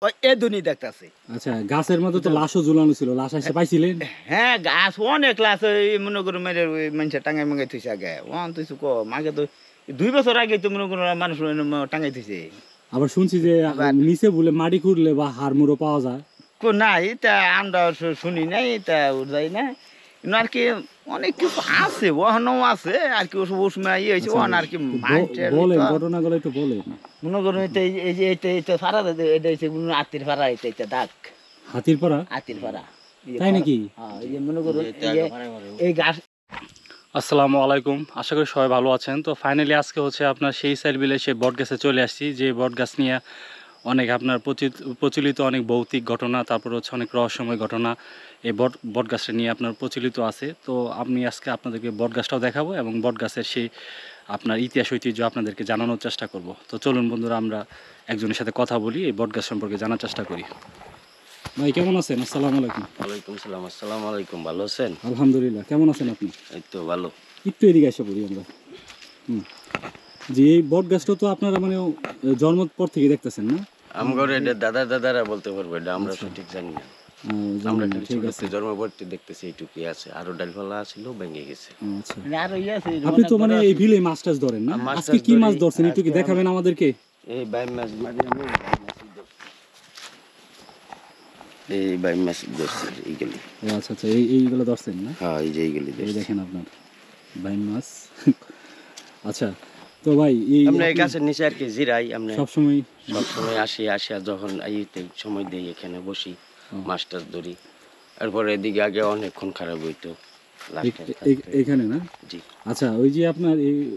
ওই এদুনি দেখতাছে। আচ্ছা, গাছের মধ্যে তো লাশও ঝুলানো ছিল, লাশ এসে পাইছিলেন? হ্যাঁ, গাছ অনেক লাশ ওই মনে করো মেরে ওই মানুষের টাঙ্গাই মাঙ্গাই থইছে আগে। ওয়ান তুইছু কম আগে তো ২ বছর আগে তো মনে করো মানুষ টাঙ্গাই থইছে। আবার শুনছি যে আবার নিচে বলে মাটি খুঁড়লে বা হাড়মুড়ো পাওয়া যায়। নাই তা আমরা শুনি নাই তা যাই না। কিন্তু আর কি অনেক কিছু আছে, ওখানেও আছে আর কি ওসব সময় ইয়ে হয়েছে ওখানে আর কি বলেন, ঘটনাগুলো একটু বলেন। মনে করুন এই যে এটা ফাড়া এটা হচ্ছে আত্মীর ফাড়া, এটা দাগ হাতির পাড়া, আত্মীর ফাড়া, তাই নাকি? হ্যাঁ, এই যে মনে করুন এই গাছ। আসসালামু আলাইকুম, আশা করি সবাই ভালো আছেন। তো ফাইনালি আজকে হচ্ছে আপনার সেই সাইড বিলে সেই বট গাছে চলে আসছি, যে বট গাছ নিয়ে অনেক আপনার প্রচলিত অনেক ভৌতিক ঘটনা, তারপর হচ্ছে অনেক রহস্যময় ঘটনা এই বট গাছটা নিয়ে আপনার প্রচলিত আছে। তো আমি আজকে আপনাদেরকে বট গাছটাও দেখাবো এবং বট গাছের সেই আপনার ইতিহাস ঐতিহ্য আপনাদেরকে জানানোর চেষ্টা করব। তো চলুন বন্ধুরা, আমরা একজনের সাথে কথা বলি, এই বট গাছ সম্পর্কে জানার চেষ্টা করি। ভাই কেমন আছেন? আসসালামু আলাইকুম। ওয়ালাইকুম সালাম। আসসালামু আলাইকুম। ভালো আছেন? আলহামদুলিল্লাহ। কেমন আছেন আপনি? এই তো ভালো। একটু এদিকে এসে পড়ি আমরা। যে এই বট গাছটা তো আপনারা মানে জন্মের পর থেকে দেখতেছেন না? আমগরে এটা দাদারা বলতে পারবো, এটা আমরা সঠিক জানি না। আমরা ঠিক আছে, জন্মবর্তী দেখতেছি এইটুকুই আছে, আরো ডালপালা ছিল ভেঙে গেছে। আচ্ছা, আরো ইয়ে আছে, আপনি তো মানে এই বিলে মাছ টাছ ধরেন না? মাছ আজকে টাছ কি মাছ ধরি, ধরছেন একটু কি আজকে দেখাবেন আমাদেরকে? এই বাইম মাছ এই বাইম মাছ ধরছি এইগুলি। আচ্ছা আচ্ছা, এইগুলো ধরছেন না? হ্যাঁ, এই যে এইগুলি এই ধরছি। দেখেন আপনার বাইম মাছ। আচ্ছা, তো ভাই আমরা এই গাছের নিচে আর কি জিরাই, আমরা সবসময় সবসময় আসিয়া যখন এইতে সময় দেই এখানে বসি, মাছ টাছ ধরি। এরপরে এদিকে আগে অনেকক্ষণ খারাপ হইতো এখানে না? জি। আচ্ছা, ওই যে আপনার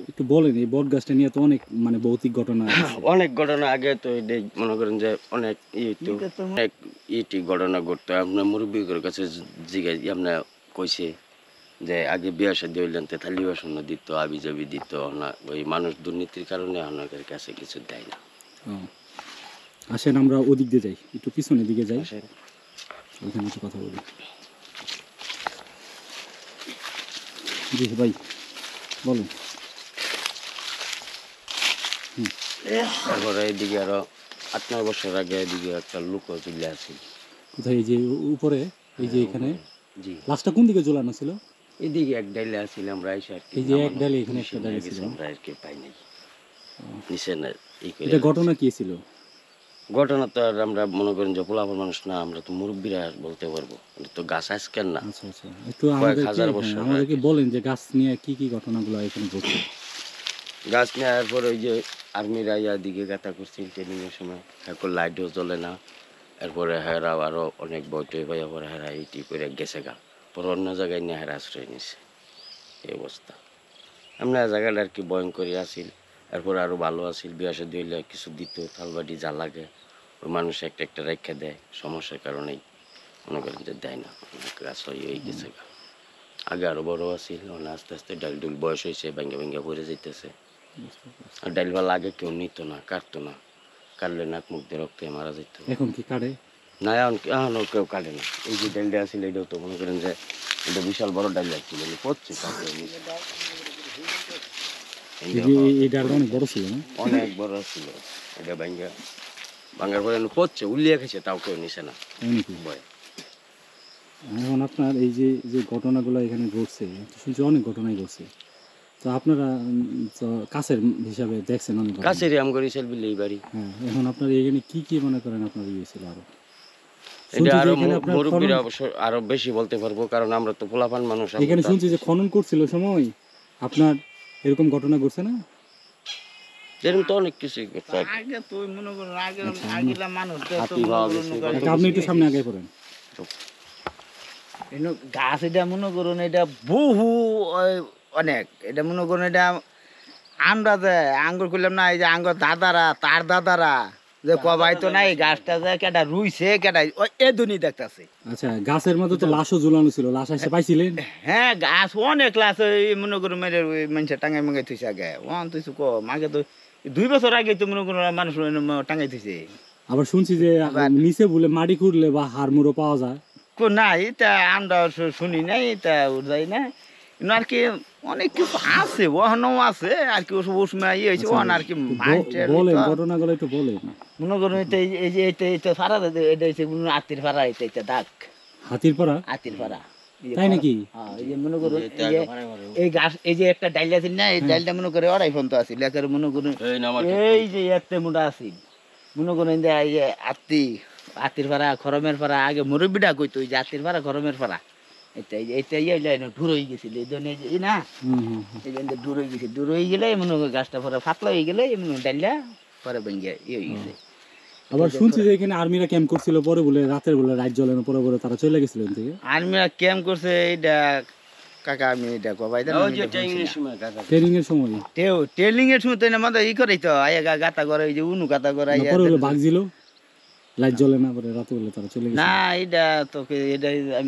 একটু বলেন এই বট গাছটা নিয়ে তো অনেক মানে ভৌতিক ঘটনা আছে। অনেক ঘটনা আগে তো এটাই মনে করেন যে অনেক অনেক ঘটনা ঘটতো। আপনার মুরব্বীর কাছে জিজ্ঞাসা আপনার কইছে যে আগে বিয়া শাদী হইলেন তে থালি বাসন দিত, আবি জাবি দিত না, ওই মানুষ দুর্নীতির কারণে অনেকের কাছে কিছু দেয় না। আসেন আমরা ওদিক দিয়ে যাই, একটু পিছনের দিকে যাই, ওইখানে একটু কথা বলি। জি ভাই বলুন। তারপরে এদিকে আরো 8-9 বছর আগে এদিকে একটা লোক চলে আসি। কোথায়? এই যে উপরে, এই যে এখানে। জি। লাশটা কোন দিকে ঝোলানো ছিল? এদিকে এক ডাইলে আসছিলাম রাইসা আর কি। এই যে এক ডালে এখানে একটা ডালে ছিল, আমরা আর কি পাই নাই নিচে না। এটা ঘটনা কি ছিল? ঘটনা তো আর আমরা মনে করেন যে পোলাপন মানুষ না, আমরা তো মুরব্বীরা বলতে পারবো, এটা তো গাছ আজকের না। আচ্ছা আচ্ছা, একটু আমাদেরকে বলেন যে গাছ নিয়ে কি কি ঘটনাগুলো এখানে ঘটছে। গাছ নেওয়ার পর ওই যে আর্মিরা দিকে গাথা করছিল ট্রেনিং এর সময়, এখন লাইটও জ্বলে না। এরপরে হেরা আরো অনেক বইটই হয়ে পরে হেরা ইটি করে গেছে গা, পরে অন্য জায়গায় নিয়ে হেরা আশ্রয় নিছে। এই অবস্থা। আমরা জায়গাটা আর কি ভয়ঙ্করই আসিল। এরপর আরো ভালো আসিল, বিয়া শাদী হইলে কিছু দিত, থালবাটি যা লাগে ওই মানুষ একটা একটা রেখা দেয়, সমস্যার কারণেই মনে করেন যে দেয় না। গাছ হয়ে গেছে গা। আগে আরো বড় আসিল, আস্তে আস্তে ডাল ডুল বয়স হয়েছে, ভেঙ্গে ভেঙ্গে পড়ে যেতেছে। আর ডালপালা আগে কেউ নিত না, কাটতো না, কাটলে নাক মুখ দিয়ে রক্তে মারা যেত। এখন কি কাটে? না, এখনও কেউ কাটে না। এই যে ডালটা আসলে এটাও তো মনে করেন যে এটা বিশাল বড় ডাল লাগছিল, পড়ছে অনেক বড় ছিল না? অনেক বড় ছিল। এটা ভাঙ্গার পরে পড়ছে, উল্লিয়ে খেয়েছে, তাও কেউ নিছে না ভয়। এখন আপনার এই যে যে ঘটনাগুলো এখানে ঘটছে, শুনছি অনেক ঘটনাই ঘটছে, তো আপনারা তো কাছের হিসাবে দেখছেন অনেক কাছেরই আম করি সেলবিল এই বাড়ি। হ্যাঁ, এখন আপনার এখানে কি কি মনে করেন আপনার ইয়ে ছিল? আরো এটা আরো মুরব্বীরা অবশ্য আরো বেশি বলতে পারবো, কারণ আমরা তো পোলাপান মানুষ। এখানে শুনছি যে খনন করছিল সময় আপনার এরকম ঘটনা ঘটছে না? যেরকম তো অনেক কিছুই করতে আগে তো মনে করুন আগেলা মানুষ আপনি একটু সামনে আগে পড়েন। গাছ এটা মনে করুন এটা বহু অনেক, এটা মনে করুন এটা আমরা যে আঙ্গুর করলাম না, এই যে আঙ্গুর দাদারা তার দাদারা যে কবাই তো নাই গাছটা যে কেটা রুইছে কেটা ওই এদুনি দেখতাছে। আচ্ছা, গাছের মধ্যে তো লাশও ঝুলানো ছিল, লাশ এসে পাইছিলেন? হ্যাঁ, গাছ অনেক লাশ ওই মনে করুন মেরে ওই মানুষের টাঙ্গাই মাঙ্গাই থইছে আগে। ওয়ান তুইছু কম আগে তো 2 বছর আগে তো মনে করুন মানুষ টাঙ্গাই থইছে। আবার শুনছি যে নিচে বলে মাটি খুঁড়লে বা হাড়মুড়ো পাওয়া যায়। নাই তা আমরা শুনি নাই তা যাই না। কিন্তু আর কি অনেক কিছু আছে ওখানেও আছে আর কি ওসব উসমা ইয়ে হয়েছে ওখানে আর কি মাইন্ডের বলেন ঘটনাগুলো একটু বলেন। মনে করুন এই যে এটা ফাড়া এটা হচ্ছে আত্মীর ফাড়া এটা দাগ হাতির পাড়া, আত্মীর ফাড়া তাই নাকি? হ্যাঁ এই যে মনে করুন এই গাছ এই যে একটা ডাইল আছে না এই ডাইলটা মনে করে অড়াই ফোন তো আছে লেখার মনে করুন এই যে একটা মোটা আছে মনে করুন যে এই যে আত্মীর ফাড়া খরমের ফাড়া আগে মুরব্বিটা কইতো ওই যে আত্মীর ফাড়া খরমের ফাড়া এটা ইয়ে ঢুর হয়ে গেছিল এই জন্য এই না এই জন্য দূর হয়ে গেছে দূর হয়ে গেলে মনে হয় গাছটা পরে ফাতলা হয়ে গেলে মনে হয় ডাইলটা পরে ভেঙে ইয়ে হয়ে গেছে। আবার শুনছি যে এখানে আর্মিরা ক্যাম্প করছিল, পরে বলে রাতের বলে লাইট জ্বলে না, পরে বলে তারা চলে গেছিল এখান থেকে। আর্মিরা ক্যাম্প করছে এইটা কাকা আমি এটা কবাই ট্রেনিং এর সময় ট্রেনিং এর সময় তো না মাথা ই করে তো আয়া গাতা করে ওই যে উনু গাতা করে আয়া পরে বলে বাঘ ছিল, লাইট জ্বলে না, পরে রাতে বলে তারা চলে গেছে। না এটা তোকে এটা আমি